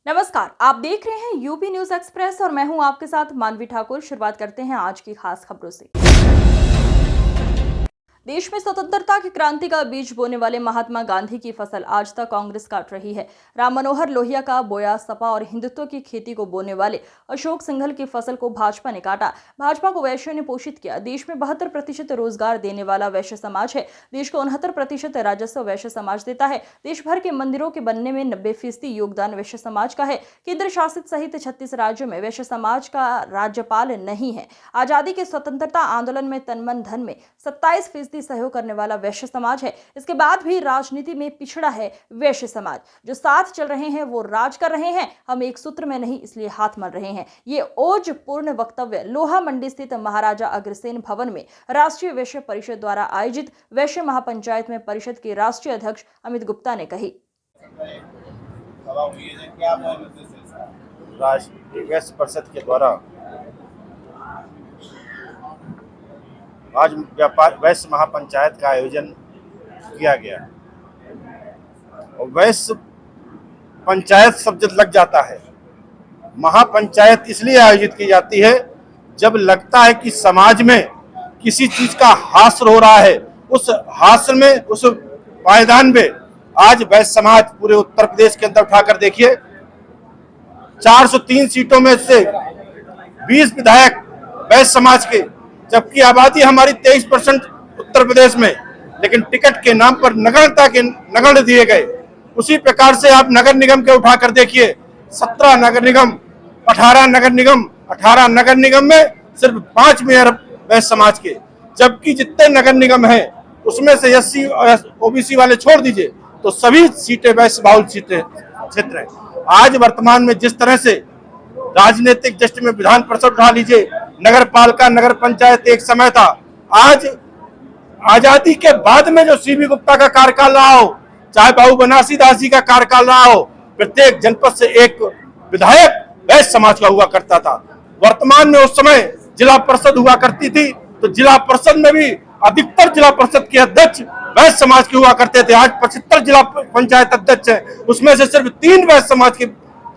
नमस्कार, आप देख रहे हैं यूपी न्यूज एक्सप्रेस और मैं हूं आपके साथ मानवी ठाकुर। शुरुआत करते हैं आज की खास खबरों से। देश में स्वतंत्रता की क्रांति का बीज बोने वाले महात्मा गांधी की फसल आज तक कांग्रेस काट रही है। राम मनोहर लोहिया का बोया सपा और हिंदुत्व की खेती को बोने वाले अशोक सिंघल की फसल को भाजपा ने काटा। भाजपा को वैश्यों ने पोषित किया। देश में 72% रोजगार देने वाला वैश्य समाज है। देश को 69% राजस्व वैश्य समाज देता है। देश भर के मंदिरों के बनने में 90% योगदान वैश्य समाज का है। केंद्र शासित सहित 36 राज्यों में वैश्य समाज का राज्यपाल नहीं है। आजादी के स्वतंत्रता आंदोलन में तन मन धन में 27% सहयोग करने वाला वैश्य समाज है। इसके बाद भी राजनीति में पिछड़ा है वैश्य समाज। जो साथ चल रहे हैं वो राज कर रहे हैं। हम एक सूत्र में नहीं, इसलिए हाथ मल रहे हैं। ये ओज पूर्ण वक्तव्य लोहा मंडी स्थित महाराजा अग्रसेन भवन में राष्ट्रीय वैश्य परिषद द्वारा आयोजित वैश्य महापंचायत में परिषद के राष्ट्रीय अध्यक्ष अमित गुप्ता ने कही। राष्ट्रीय वैश्य परिषद के द्वारा आज व्यापार वैश्य महापंचायत का आयोजन किया गया और वैश्य पंचायत शब्द लग जाता है। महापंचायत इसलिए आयोजित की जाती है जब लगता है कि समाज में किसी चीज का हास्य हो रहा है। उस हास्य में, उस पायदान में आज वैश्य समाज पूरे उत्तर प्रदेश के अंदर उठाकर देखिए, 403 सीटों में से 20 विधायक वैश्य समाज के, जबकि आबादी हमारी 23% उत्तर प्रदेश में, लेकिन टिकट के नाम पर नगरता के नगण्य दिए गए। उसी प्रकार से आप नगर निगम के उठाकर देखिए, 17 नगर निगम, 18 नगर निगम, 18 नगर निगम में सिर्फ 5 मेयर वैश्य समाज के, जबकि जितने नगर निगम हैं उसमें से एससी ओबीसी वाले छोड़ दीजिए तो सभी सीटें वैश्य बहुल क्षेत्र है। आज वर्तमान में जिस तरह से राजनीतिक दृष्टि में विधान परिषद उठा लीजिए, नगर पालिका, नगर पंचायत एक समय था। आज आजादी के बाद में जो सीबी गुप्ता का कार्यकाल रहा हो, चाहे बाबू बनासी दास जी का कार्यकाल रहा हो, प्रत्येक जनपद से एक विधायक वैश्य समाज का हुआ करता था। वर्तमान में उस समय जिला परिषद हुआ करती थी, तो जिला परिषद में भी अधिकतर जिला परिषद के अध्यक्ष वैश्य समाज के हुआ करते थे। आज 75 जिला पंचायत अध्यक्ष है, उसमें से सिर्फ 3 वैश्य समाज के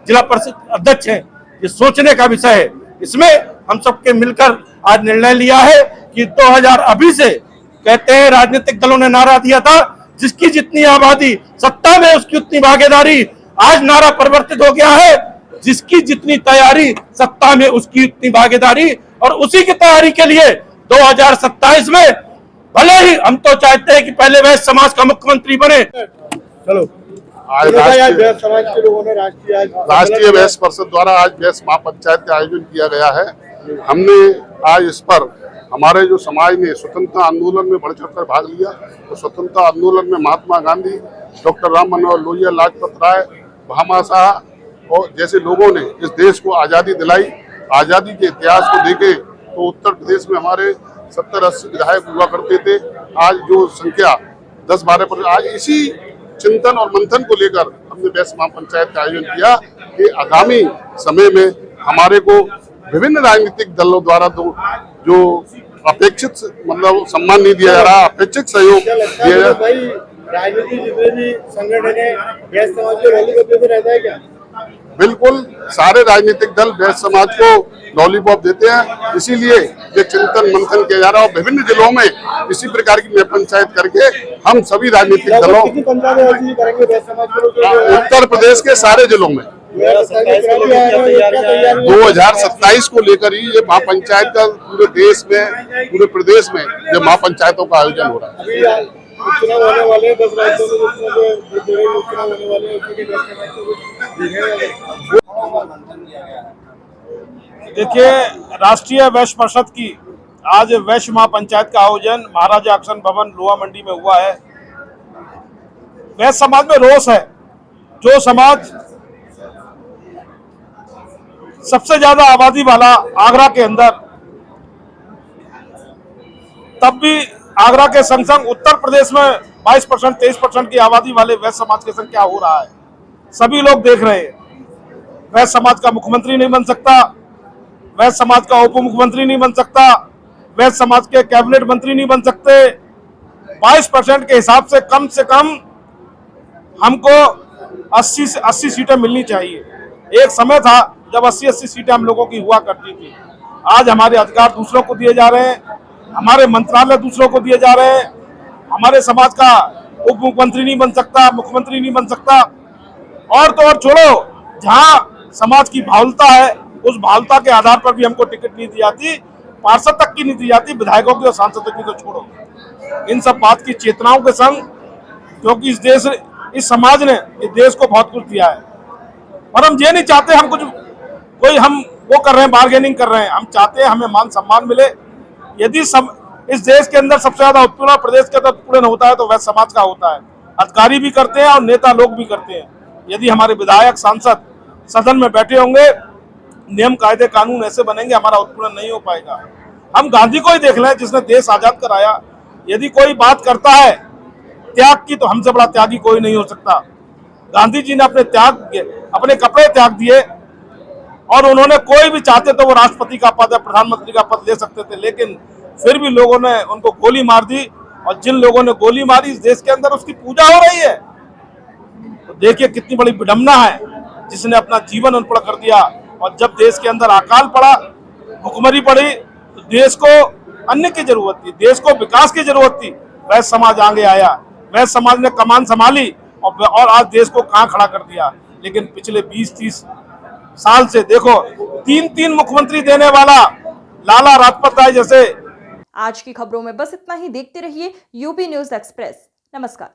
जिला परिषद अध्यक्ष हैं। ये सोचने का विषय है। इसमें हम सबके मिलकर आज निर्णय लिया है कि 2000 अभी से कहते हैं, राजनीतिक दलों ने नारा दिया था, जिसकी जितनी आबादी सत्ता में उसकी उतनी भागीदारी। आज नारा परिवर्तित हो गया है, जिसकी जितनी तैयारी सत्ता में उसकी उतनी भागीदारी। और उसी की तैयारी के लिए 2027 में भले ही हम तो चाहते हैं कि पहले वैश्य समाज का मुख्यमंत्री बने। चलो आज राष्ट्रीय वैश्य परिषद द्वारा आज वैश्य महापंचायत का आयोजन किया गया है। हमने आज इस पर हमारे जो समाज ने स्वतंत्रता आंदोलन में बढ़ चढ़कर भाग लिया, तो स्वतंत्रता आंदोलन में महात्मा गांधी, डॉक्टर राम मनोहर लोहिया, लाजपत राय, भामा शाह और जैसे लोगों ने इस देश को आज़ादी दिलाई। आज़ादी के इतिहास को देखें तो उत्तर प्रदेश में हमारे 70-80 विधायक हुआ करते थे। आज जो संख्या 10-12%, आज इसी चिंतन और मंथन को लेकर हमने वैश्य महापंचायत का आयोजन किया कि आगामी समय में हमारे को विभिन्न राजनीतिक दलों द्वारा जो अपेक्षित मतलब सम्मान नहीं दिया जा रहा, अपेक्षित सहयोग दिया जा रहा। राजनीति जितने भी संगठन है वैश्य समाज के लॉलीपॉप रहता है क्या? बिल्कुल, सारे राजनीतिक दल वैश्य समाज को लॉलीपॉप देते हैं। इसीलिए ये चिंतन मंथन किया जा रहा है और विभिन्न जिलों में इसी प्रकार की पंचायत करके हम सभी राजनीतिक दलों उत्तर प्रदेश के सारे जिलों में 2027 को लेकर ही ये महापंचायत का पूरे प्रदेश में ये महापंचायतों का आयोजन हो रहा है। चुनाव होने वाले 10 राज्यों में चुनाव होने वाले देखिए, राष्ट्रीय वैश्य परिषद की आज वैश्य महापंचायत का आयोजन महाराजा अग्रसेन भवन लोहा मंडी में हुआ है। वैश्य समाज में रोष है। जो समाज सबसे ज्यादा आबादी वाला आगरा के अंदर, तब भी आगरा के संग संग उत्तर प्रदेश में 22%, 23% की आबादी वाले वैश्य समाज की संख्या हो रहा है। सभी लोग देख रहे हैं। वैश्य समाज का मुख्यमंत्री नहीं बन सकता, वैश्य समाज का उप मुख्यमंत्री नहीं बन सकता, वैश्य समाज के कैबिनेट मंत्री नहीं बन सकते। 22% के हिसाब से कम हमको 80 सीटें मिलनी चाहिए। एक समय था जब 80-80 सीटें हम लोगों की हुआ करती थी। आज हमारे अधिकार दूसरों को दिए जा रहे हैं, हमारे मंत्रालय दूसरों को दिए जा रहे हैं, हमारे समाज का उप मुख्यमंत्री नहीं बन सकता, मुख्यमंत्री नहीं बन सकता। और तो और छोड़ो, जहां समाज की भावुकता है उस भावुकता के आधार पर भी हमको टिकट नहीं दी जाती, पार्षद तक की नहीं दी जाती, विधायकों की और सांसदों की तो छोड़ो। इन सब बात की चेतनाओं के संग, क्योंकि इस समाज ने इस देश को बहुत कुछ दिया है, और हम ये नहीं चाहते हम हम वो कर रहे हैं, बार्गेनिंग कर रहे हैं। हम चाहते हैं हमें मान सम्मान मिले। यदि इस देश के अंदर सबसे ज्यादा उत्पीड़न प्रदेश के अंदर उत्पीड़न होता है तो वह समाज का होता है। अधिकारी भी करते हैं और नेता लोग भी करते हैं। यदि हमारे विधायक सांसद सदन में बैठे होंगे, नियम कायदे कानून ऐसे बनेंगे, हमारा उत्पीड़न नहीं हो पाएगा। हम गांधी को ही देख लें, जिसने देश आजाद कराया। यदि कोई बात करता है त्याग की, तो हमसे बड़ा त्यागी कोई नहीं हो सकता। गांधी जी ने अपने कपड़े त्याग दिए, और उन्होंने कोई भी चाहते तो वो राष्ट्रपति का पद या प्रधानमंत्री का पद ले सकते थे, लेकिन फिर भी लोगों ने उनको गोली मार दी। और जिन लोगों ने गोली मारी, इस देश के अंदर उसकी पूजा हो रही है। तो देखिए कितनी बड़ी विडंबना है, जिसने अपना जीवन उन पर कर दिया। और जब देश के अंदर अकाल पड़ा, भुखमरी पड़ी, तो देश को अन्न की जरूरत थी, देश को विकास की जरूरत थी। वह समाज आगे आया, वह समाज ने कमान संभाली और आज देश को कहां खड़ा कर दिया। लेकिन पिछले 20-30 साल से देखो, 3-3 मुख्यमंत्री देने वाला लाला राजपत राय जैसे। आज की खबरों में बस इतना ही। देखते रहिए यूपी न्यूज एक्सप्रेस। नमस्कार।